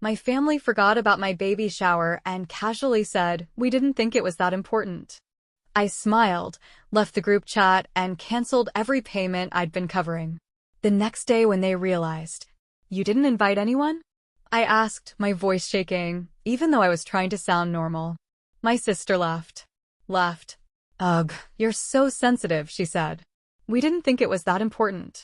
My family forgot about my baby shower and casually said we didn't think it was that important. I smiled, left the group chat, and canceled every payment I'd been covering. The next day when they realized, "You didn't invite anyone?" I asked, my voice shaking, even though I was trying to sound normal. My sister laughed. "Ugh, you're so sensitive," she said. "We didn't think it was that important."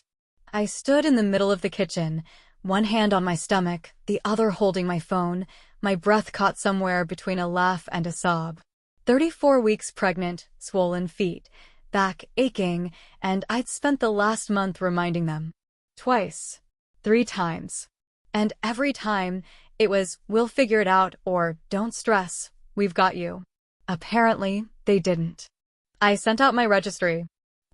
I stood in the middle of the kitchen, one hand on my stomach, the other holding my phone, my breath caught somewhere between a laugh and a sob. 34 weeks pregnant, swollen feet, back aching, and I'd spent the last month reminding them. Twice. 3 times. And every time, it was, "We'll figure it out," or "Don't stress, we've got you." Apparently, they didn't. I sent out my registry.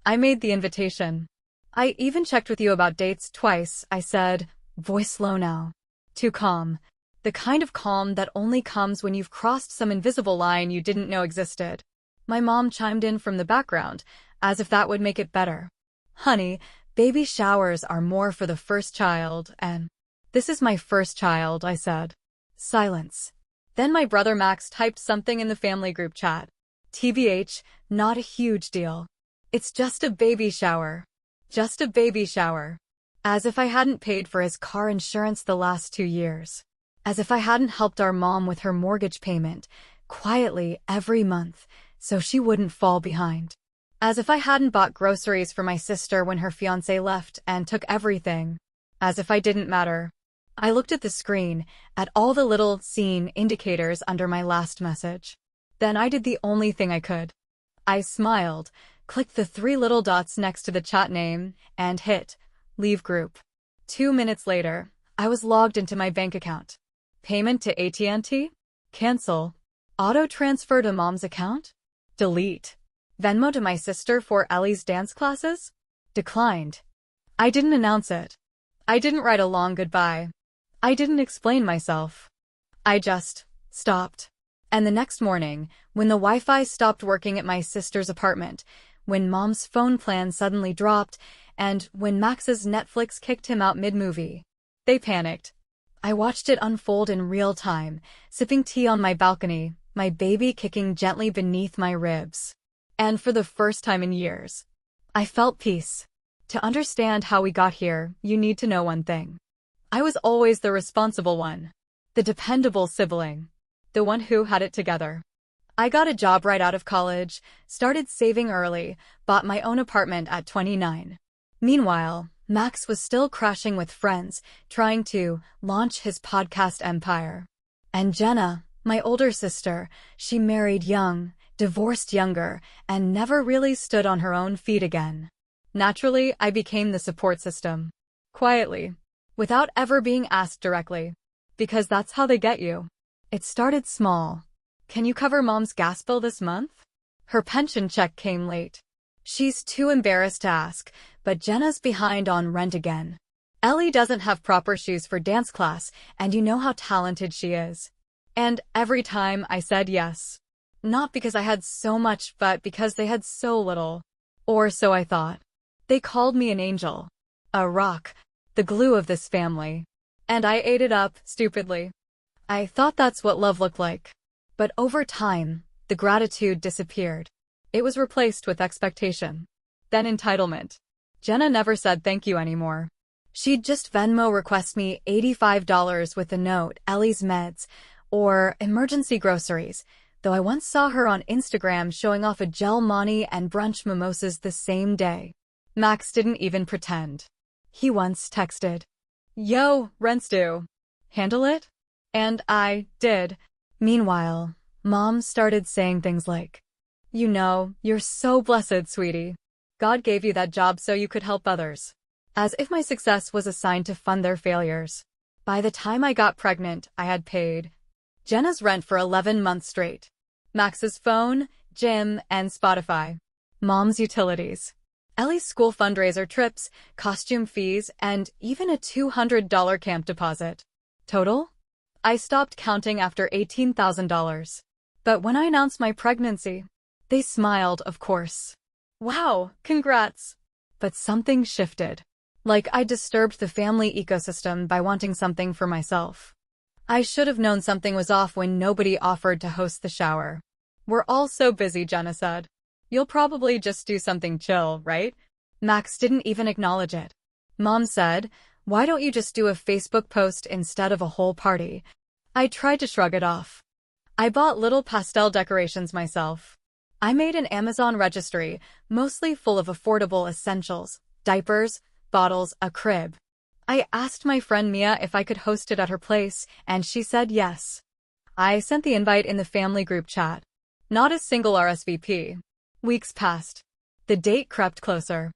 I made the invitation. "I even checked with you about dates twice," I said, voice low now. Too calm. The kind of calm that only comes when you've crossed some invisible line you didn't know existed. My mom chimed in from the background, as if that would make it better. "Honey, baby showers are more for the first child, and..." "This is my first child," I said. Silence. Then my brother Max typed something in the family group chat. "TBH, not a huge deal. It's just a baby shower. Just a baby shower." As if I hadn't paid for his car insurance the last 2 years. As if I hadn't helped our mom with her mortgage payment, quietly every month, so she wouldn't fall behind. As if I hadn't bought groceries for my sister when her fiancé left and took everything. As if I didn't matter. I looked at the screen, at all the little seen indicators under my last message. Then I did the only thing I could. I smiled, clicked the 3 little dots next to the chat name, and hit leave group. 2 minutes later, I was logged into my bank account. Payment to AT&T? Cancel. Auto transfer to mom's account? Delete. Venmo to my sister for Ellie's dance classes? Declined. I didn't announce it. I didn't write a long goodbye. I didn't explain myself. I just stopped. And the next morning, when the Wi-Fi stopped working at my sister's apartment, when mom's phone plan suddenly dropped, and when Max's Netflix kicked him out mid-movie, they panicked. I watched it unfold in real time, sipping tea on my balcony, my baby kicking gently beneath my ribs. And for the first time in years, I felt peace. To understand how we got here, you need to know one thing. I was always the responsible one. The dependable sibling. The one who had it together. I got a job right out of college, started saving early, bought my own apartment at 29. Meanwhile, Max was still crashing with friends, trying to launch his podcast empire. And Jenna, my older sister, she married young, divorced younger, and never really stood on her own feet again. Naturally, I became the support system. Quietly. Without ever being asked directly. Because that's how they get you. It started small. "Can you cover mom's gas bill this month?" Her pension check came late. She's too embarrassed to ask, but Jenna's behind on rent again. Ellie doesn't have proper shoes for dance class, and you know how talented she is. And every time I said yes. Not because I had so much, but because they had so little. Or so I thought. They called me an angel. A rock. The glue of this family. And I ate it up, stupidly. I thought that's what love looked like. But over time, the gratitude disappeared. It was replaced with expectation. Then entitlement. Jenna never said thank you anymore. She'd just Venmo request me $85 with a note, Ellie's meds, or emergency groceries, though I once saw her on Instagram showing off a gel mani and brunch mimosas the same day. Max didn't even pretend. He once texted, "Yo, rent's due. Handle it?" And I did. Meanwhile, Mom started saying things like, "You know, you're so blessed, sweetie. God gave you that job so you could help others." As if my success was assigned to fund their failures. By the time I got pregnant, I had paid Jenna's rent for 11 months straight. Max's phone, gym, and Spotify. Mom's utilities. Ellie's school fundraiser trips, costume fees, and even a $200 camp deposit. Total? I stopped counting after $18,000. But when I announced my pregnancy, they smiled, of course. "Wow, congrats." But something shifted. Like I disturbed the family ecosystem by wanting something for myself. I should have known something was off when nobody offered to host the shower. We're all so busy, Jenna said. You'll probably just do something chill, right? Max didn't even acknowledge it. Mom said, why don't you just do a Facebook post instead of a whole party? I tried to shrug it off. I bought little pastel decorations myself. I made an Amazon registry, mostly full of affordable essentials, diapers, bottles, a crib. I asked my friend Mia if I could host it at her place, and she said yes. I sent the invite in the family group chat. Not a single RSVP. Weeks passed. The date crept closer.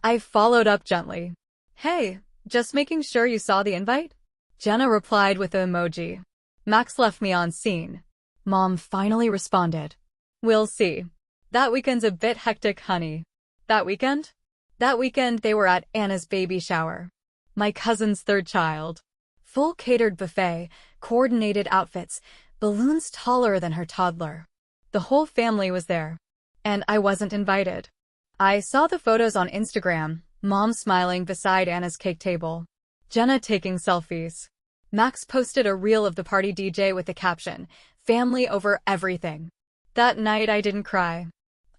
I followed up gently. Hey, just making sure you saw the invite? Jenna replied with an emoji. Max left me on scene. Mom finally responded. We'll see. That weekend's a bit hectic, honey. That weekend? That weekend they were at Anna's baby shower. My cousin's third child. Full catered buffet, coordinated outfits, balloons taller than her toddler. The whole family was there. And I wasn't invited. I saw the photos on Instagram, Mom smiling beside Anna's cake table. Jenna taking selfies. Max posted a reel of the party DJ with the caption, family over everything. That night I didn't cry.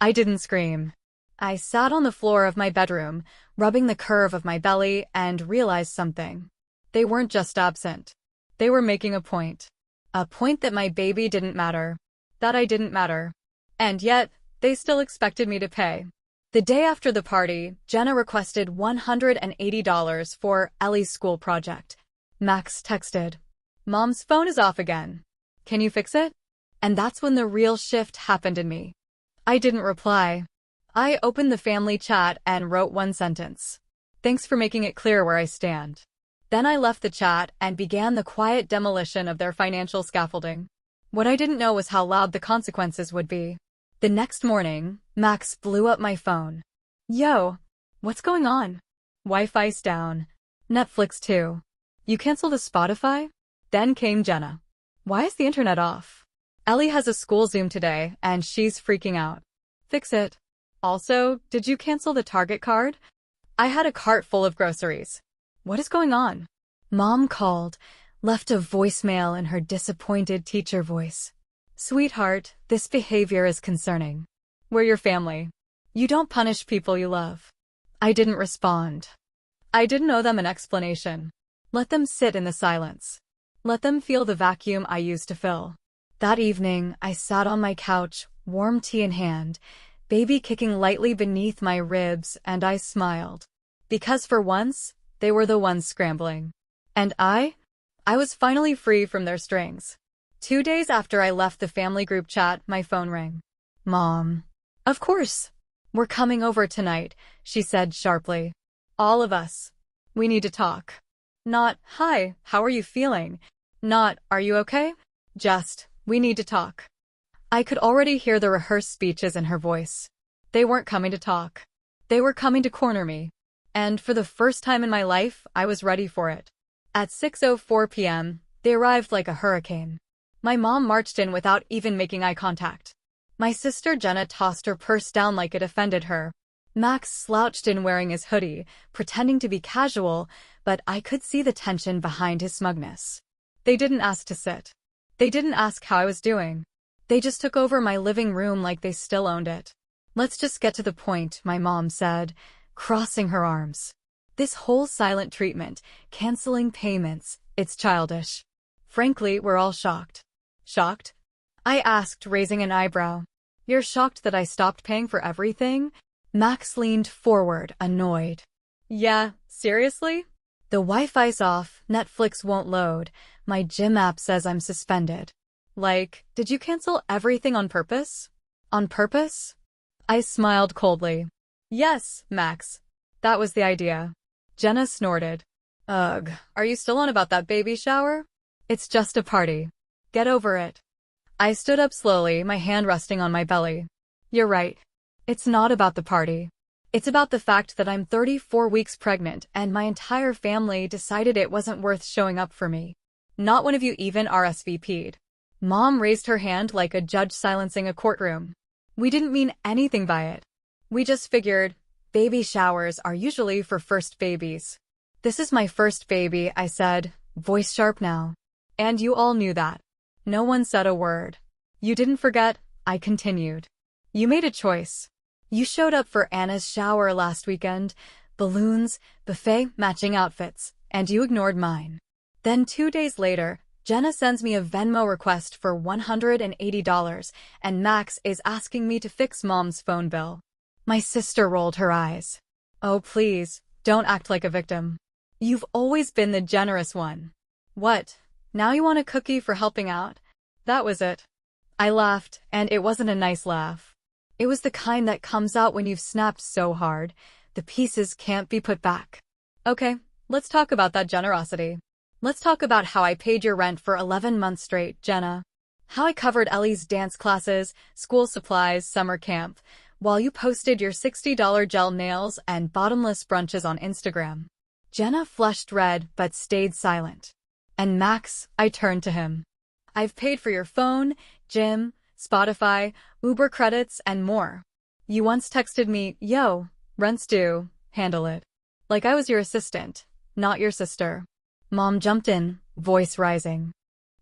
I didn't scream. I sat on the floor of my bedroom, rubbing the curve of my belly, and realized something. They weren't just absent. They were making a point. A point that my baby didn't matter. That I didn't matter. And yet, they still expected me to pay. The day after the party, Jenna requested $180 for Ellie's school project. Max texted, Mom's phone is off again. Can you fix it? And that's when the real shift happened in me. I didn't reply. I opened the family chat and wrote one sentence. Thanks for making it clear where I stand. Then I left the chat and began the quiet demolition of their financial scaffolding. What I didn't know was how loud the consequences would be. The next morning, Max blew up my phone. Yo, what's going on? Wi-Fi's down. Netflix too. You canceled the Spotify? Then came Jenna. Why is the internet off? Ellie has a school Zoom today, and she's freaking out. Fix it. Also, did you cancel the Target card? I had a cart full of groceries. What is going on? Mom called, left a voicemail in her disappointed teacher voice. Sweetheart, this behavior is concerning. We're your family. You don't punish people you love. I didn't respond. I didn't owe them an explanation. Let them sit in the silence. Let them feel the vacuum I used to fill. That evening, I sat on my couch, warm tea in hand, baby kicking lightly beneath my ribs, and I smiled. Because for once, they were the ones scrambling. And I was finally free from their strings. 2 days after I left the family group chat, my phone rang. Mom. Of course. We're coming over tonight, she said sharply. All of us. We need to talk. Not, hi, how are you feeling? Not, are you okay? Just, we need to talk. I could already hear the rehearsed speeches in her voice. They weren't coming to talk. They were coming to corner me. And for the first time in my life, I was ready for it. At 6:04 p.m., they arrived like a hurricane. My mom marched in without even making eye contact. My sister Jenna tossed her purse down like it offended her. Max slouched in wearing his hoodie, pretending to be casual, but I could see the tension behind his smugness. They didn't ask to sit. They didn't ask how I was doing. They just took over my living room like they still owned it. Let's just get to the point, my mom said, crossing her arms. This whole silent treatment, canceling payments, it's childish. Frankly, we're all shocked. Shocked? I asked, raising an eyebrow. You're shocked that I stopped paying for everything? Max leaned forward, annoyed. Yeah, seriously? The Wi-Fi's off, Netflix won't load, my gym app says I'm suspended. Like, did you cancel everything on purpose? On purpose? I smiled coldly. Yes, Max. That was the idea. Jenna snorted. Ugh, are you still on about that baby shower? It's just a party. Get over it. I stood up slowly, my hand resting on my belly. You're right. It's not about the party. It's about the fact that I'm 34 weeks pregnant and my entire family decided it wasn't worth showing up for me. Not one of you even RSVP'd. Mom raised her hand like a judge silencing a courtroom. We didn't mean anything by it. We just figured, baby showers are usually for first babies. This is my first baby, I said, voice sharp now. And you all knew that. No one said a word. You didn't forget, I continued. You made a choice. You showed up for Anna's shower last weekend, balloons, buffet, matching outfits, and you ignored mine. Then 2 days later, Jenna sends me a Venmo request for $180, and Max is asking me to fix Mom's phone bill. My sister rolled her eyes. Oh, please, don't act like a victim. You've always been the generous one. What? Now you want a cookie for helping out? That was it. I laughed, and it wasn't a nice laugh. It was the kind that comes out when you've snapped so hard, the pieces can't be put back. Okay, let's talk about that generosity. Let's talk about how I paid your rent for 11 months straight, Jenna. How I covered Ellie's dance classes, school supplies, summer camp, while you posted your $60 gel nails and bottomless brunches on Instagram. Jenna flushed red but stayed silent. And Max, I turned to him. I've paid for your phone, gym, Spotify, Uber credits, and more. You once texted me, yo, rent's due, handle it. Like I was your assistant, not your sister. Mom jumped in, voice rising.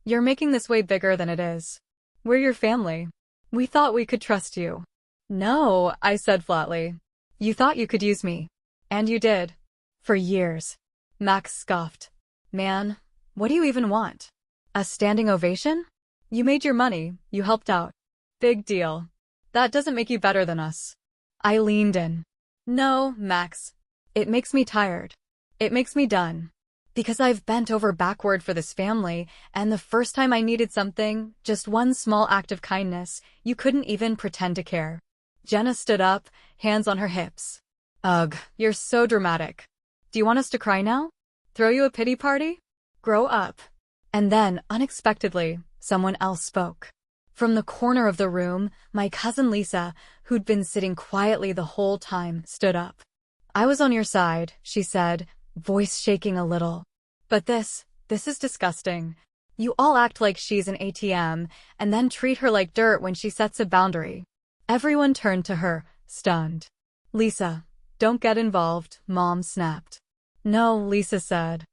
You're making this way bigger than it is. We're your family. We thought we could trust you. No, I said flatly. You thought you could use me. And you did. For years. Max scoffed. Man, what do you even want? A standing ovation? You made your money, you helped out. Big deal. That doesn't make you better than us. I leaned in. No, Max. It makes me tired. It makes me done. Because I've bent over backward for this family, and the first time I needed something, just one small act of kindness, you couldn't even pretend to care. Jenna stood up, hands on her hips. Ugh, you're so dramatic. Do you want us to cry now? Throw you a pity party? Grow up. And then, unexpectedly, someone else spoke. From the corner of the room, my cousin Lisa, who'd been sitting quietly the whole time, stood up. I was on your side, she said, voice shaking a little. But this is disgusting. You all act like she's an ATM, and then treat her like dirt when she sets a boundary. Everyone turned to her, stunned. Lisa, don't get involved, Mom snapped. No, Lisa said.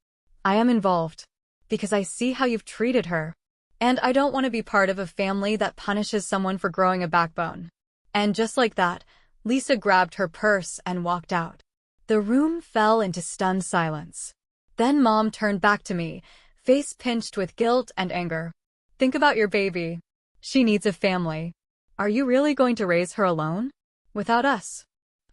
I am involved. Because I see how you've treated her. And I don't want to be part of a family that punishes someone for growing a backbone. And just like that, Lisa grabbed her purse and walked out. The room fell into stunned silence. Then Mom turned back to me, face pinched with guilt and anger. Think about your baby. She needs a family. Are you really going to raise her alone? Without us?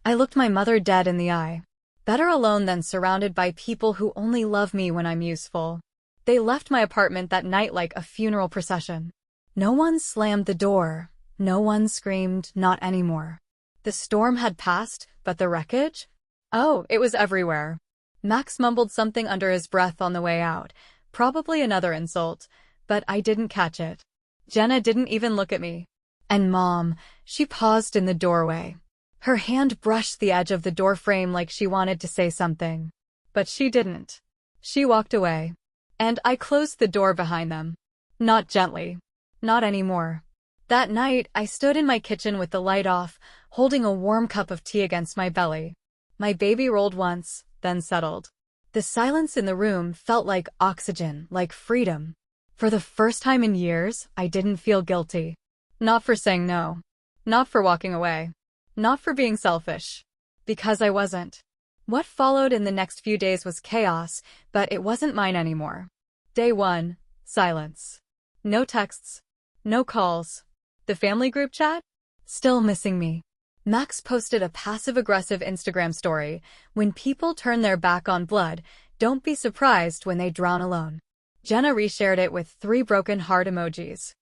I looked my mother dead in the eye. Better alone than surrounded by people who only love me when I'm useful. They left my apartment that night like a funeral procession. No one slammed the door. No one screamed, not anymore. The storm had passed, but the wreckage? Oh, it was everywhere. Max mumbled something under his breath on the way out, probably another insult, but I didn't catch it. Jenna didn't even look at me. And Mom, she paused in the doorway. Her hand brushed the edge of the door frame like she wanted to say something. But she didn't. She walked away. And I closed the door behind them. Not gently. Not anymore. That night, I stood in my kitchen with the light off, holding a warm cup of tea against my belly. My baby rolled once, then settled. The silence in the room felt like oxygen, like freedom. For the first time in years, I didn't feel guilty. Not for saying no. Not for walking away. Not for being selfish. Because I wasn't. What followed in the next few days was chaos, but it wasn't mine anymore. Day 1, silence. No texts. No calls. The family group chat? Still missing me. Max posted a passive-aggressive Instagram story. When people turn their back on blood, don't be surprised when they drown alone. Jenna reshared it with 3 broken heart emojis.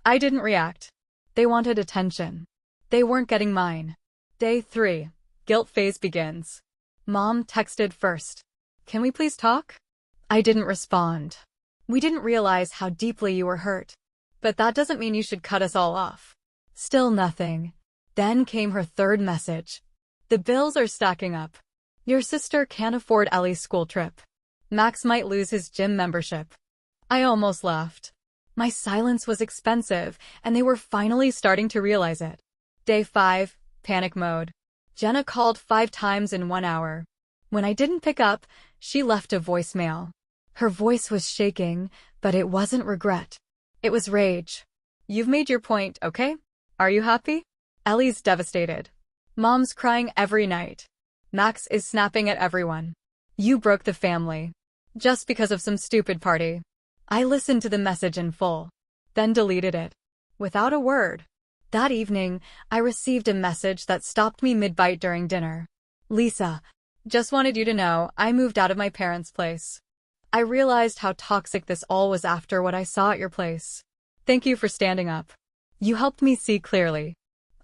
I didn't react. They wanted attention. They weren't getting mine. Day 3. Guilt phase begins. Mom texted first. Can we please talk? I didn't respond. We didn't realize how deeply you were hurt. But that doesn't mean you should cut us all off. Still nothing. Then came her 3rd message. The bills are stacking up. Your sister can't afford Ellie's school trip. Max might lose his gym membership. I almost laughed. My silence was expensive, and they were finally starting to realize it. Day 5, panic mode. Jenna called 5 times in 1 hour. When I didn't pick up, she left a voicemail. Her voice was shaking, But it wasn't regret. It was rage. You've made your point, okay? Are you happy? Ellie's devastated. Mom's crying every night. Max is snapping at everyone. You broke the family. Just because of some stupid party. I listened to the message in full. Then deleted it. Without a word. That evening, I received a message that stopped me mid-bite during dinner. Lisa, just wanted you to know I moved out of my parents' place. I realized how toxic this all was after what I saw at your place. Thank you for standing up. You helped me see clearly.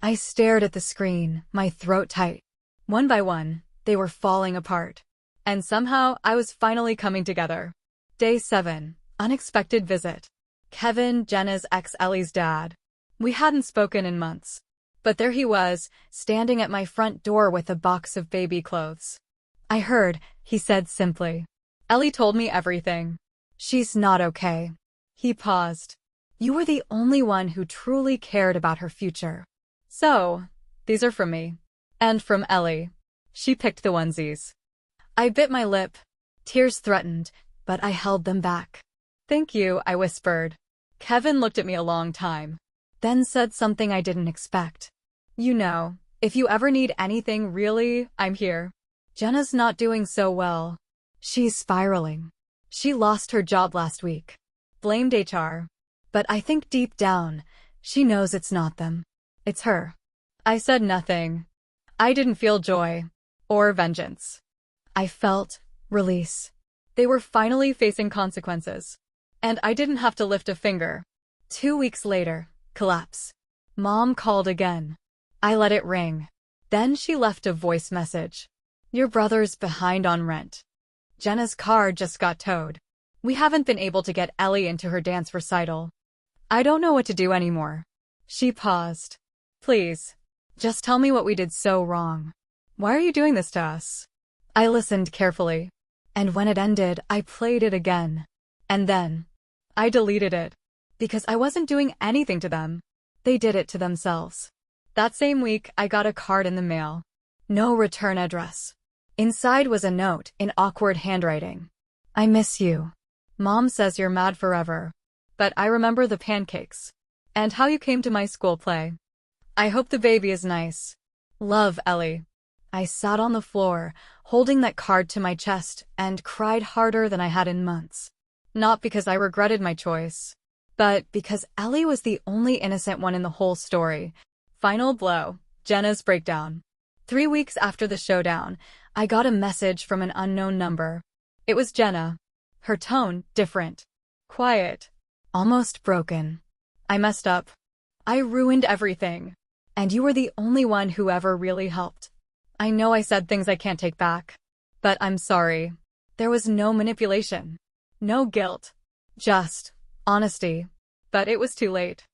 I stared at the screen, my throat tight. One by one, they were falling apart. And somehow, I was finally coming together. Day 7. Unexpected visit. Kevin, Jenna's ex Ellie's dad. We hadn't spoken in months. But there he was, standing at my front door with a box of baby clothes. I heard, he said simply. Ellie told me everything. She's not okay. He paused. You were the only one who truly cared about her future. So, these are from me. And from Ellie. She picked the onesies. I bit my lip. Tears threatened, but I held them back. Thank you, I whispered. Kevin looked at me a long time. Then said something I didn't expect. You know, if you ever need anything really, I'm here. Jenna's not doing so well. She's spiraling. She lost her job last week. Blamed HR. But I think deep down, she knows it's not them. It's her. I said nothing. I didn't feel joy. Or vengeance. I felt release. They were finally facing consequences. And I didn't have to lift a finger. 2 weeks later, collapse. Mom called again. I let it ring. Then she left a voice message. Your brother's behind on rent. Jenna's car just got towed. We haven't been able to get Ellie into her dance recital. I don't know what to do anymore. She paused. Please, just tell me what we did so wrong. Why are you doing this to us? I listened carefully. And when it ended, I played it again. And then, I deleted it. Because I wasn't doing anything to them. They did it to themselves. That same week, I got a card in the mail. No return address. Inside was a note in awkward handwriting. I miss you. Mom says you're mad forever. But I remember the pancakes. And how you came to my school play. I hope the baby is nice. Love, Ellie. I sat on the floor, holding that card to my chest, and cried harder than I had in months. Not because I regretted my choice, but because Ellie was the only innocent one in the whole story. Final blow. Jenna's breakdown. 3 weeks after the showdown, I got a message from an unknown number. It was Jenna. Her tone, different. Quiet. Almost broken. I messed up. I ruined everything. And you were the only one who ever really helped. I know I said things I can't take back. But I'm sorry. There was no manipulation. No guilt. Just honesty. But it was too late.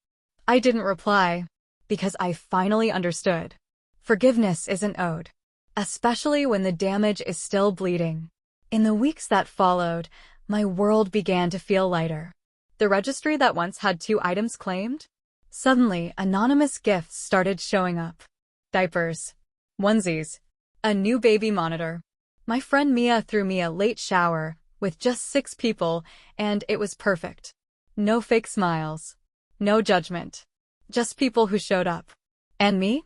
I didn't reply. Because I finally understood. Forgiveness isn't owed. Especially when the damage is still bleeding. In the weeks that followed, my world began to feel lighter. The registry that once had 2 items claimed? Suddenly, anonymous gifts started showing up. Diapers. Onesies. A new baby monitor. My friend Mia threw me a late shower, with just 6 people, and it was perfect. No fake smiles. No judgment. Just people who showed up. And me?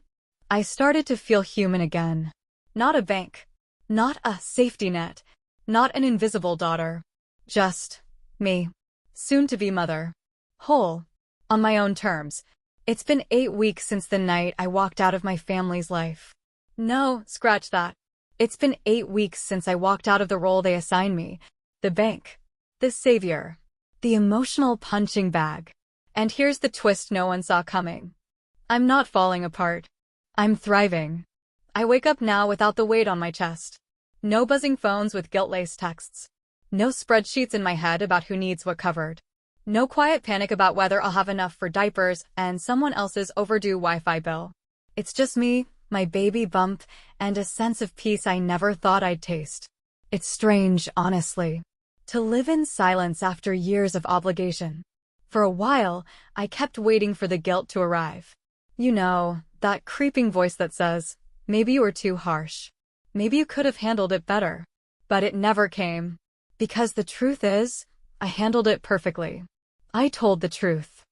I started to feel human again. Not a bank. Not a safety net. Not an invisible daughter. Just me. Soon-to-be mother. Whole. On my own terms. It's been 8 weeks since the night I walked out of my family's life. No, scratch that. It's been 8 weeks since I walked out of the role they assigned me. The bank. The savior. The emotional punching bag. And here's the twist no one saw coming. I'm not falling apart. I'm thriving. I wake up now without the weight on my chest. No buzzing phones with guilt-laced texts. No spreadsheets in my head about who needs what covered. No quiet panic about whether I'll have enough for diapers and someone else's overdue Wi-Fi bill. It's just me, my baby bump, and a sense of peace I never thought I'd taste. It's strange, honestly, to live in silence after years of obligation. For a while, I kept waiting for the guilt to arrive. You know, that creeping voice that says, maybe you were too harsh. Maybe you could have handled it better. But it never came. Because the truth is, I handled it perfectly. I told the truth.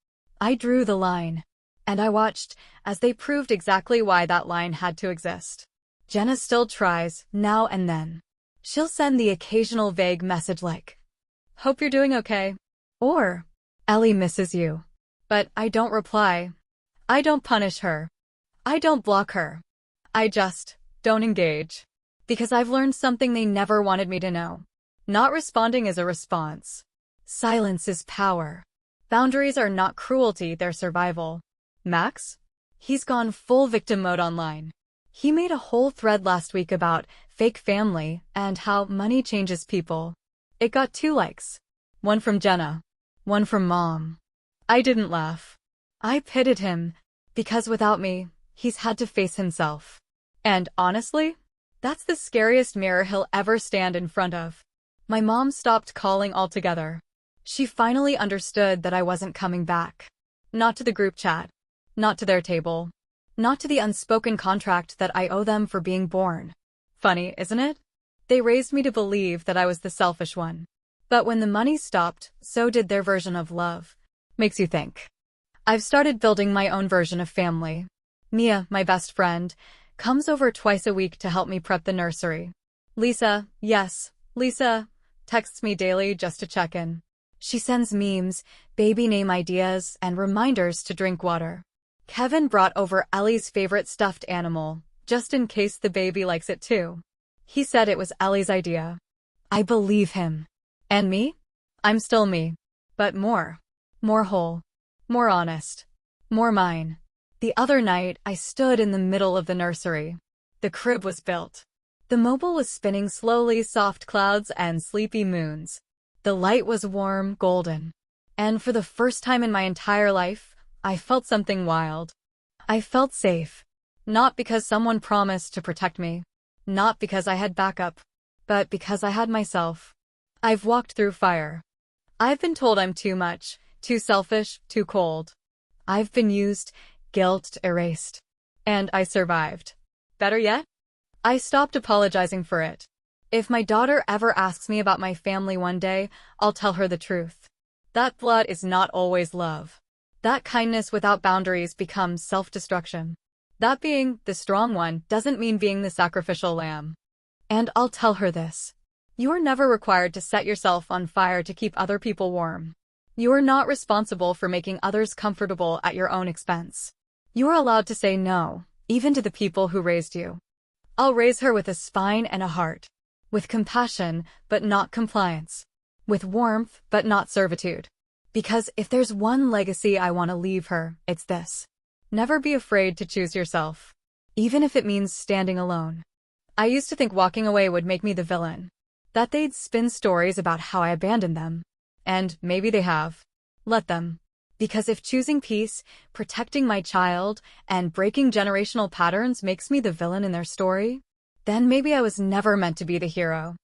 I drew the line. And I watched as they proved exactly why that line had to exist. Jenna still tries, now and then. She'll send the occasional vague message like, "Hope you're doing okay." Or, "Ellie misses you." But I don't reply. I don't punish her. I don't block her. I just don't engage. Because I've learned something they never wanted me to know. Not responding is a response. Silence is power. Boundaries are not cruelty, they're survival. Max? He's gone full victim mode online. He made a whole thread last week about fake family and how money changes people. It got 2 likes. One from Jenna. One from Mom. I didn't laugh. I pitied him, because without me, he's had to face himself. And honestly, that's the scariest mirror he'll ever stand in front of. My mom stopped calling altogether. She finally understood that I wasn't coming back. Not to the group chat. Not to their table. Not to the unspoken contract that I owe them for being born. Funny, isn't it? They raised me to believe that I was the selfish one. But when the money stopped, so did their version of love. Makes you think. I've started building my own version of family. Mia, my best friend, comes over twice a week to help me prep the nursery. Lisa, yes, Lisa, texts me daily just to check in. She sends memes, baby name ideas, and reminders to drink water. Kevin brought over Ellie's favorite stuffed animal, just in case the baby likes it too. He said it was Ellie's idea. I believe him. And me? I'm still me. But more. More whole. More honest. More mine. The other night, I stood in the middle of the nursery. The crib was built. The mobile was spinning slowly, soft clouds and sleepy moons. The light was warm, golden. And for the first time in my entire life, I felt something wild. I felt safe. Not because someone promised to protect me. Not because I had backup. But because I had myself. I've walked through fire. I've been told I'm too much, too selfish, too cold. I've been used, guilt erased. And I survived. Better yet? I stopped apologizing for it. If my daughter ever asks me about my family one day, I'll tell her the truth. That blood is not always love. That kindness without boundaries becomes self-destruction. That being the strong one doesn't mean being the sacrificial lamb. And I'll tell her this. You are never required to set yourself on fire to keep other people warm. You are not responsible for making others comfortable at your own expense. You are allowed to say no, even to the people who raised you. I'll raise her with a spine and a heart. With compassion, but not compliance. With warmth, but not servitude. Because if there's one legacy I want to leave her, it's this. Never be afraid to choose yourself. Even if it means standing alone. I used to think walking away would make me the villain. That they'd spin stories about how I abandoned them. And maybe they have. Let them. Because if choosing peace, protecting my child, and breaking generational patterns makes me the villain in their story, then maybe I was never meant to be the hero.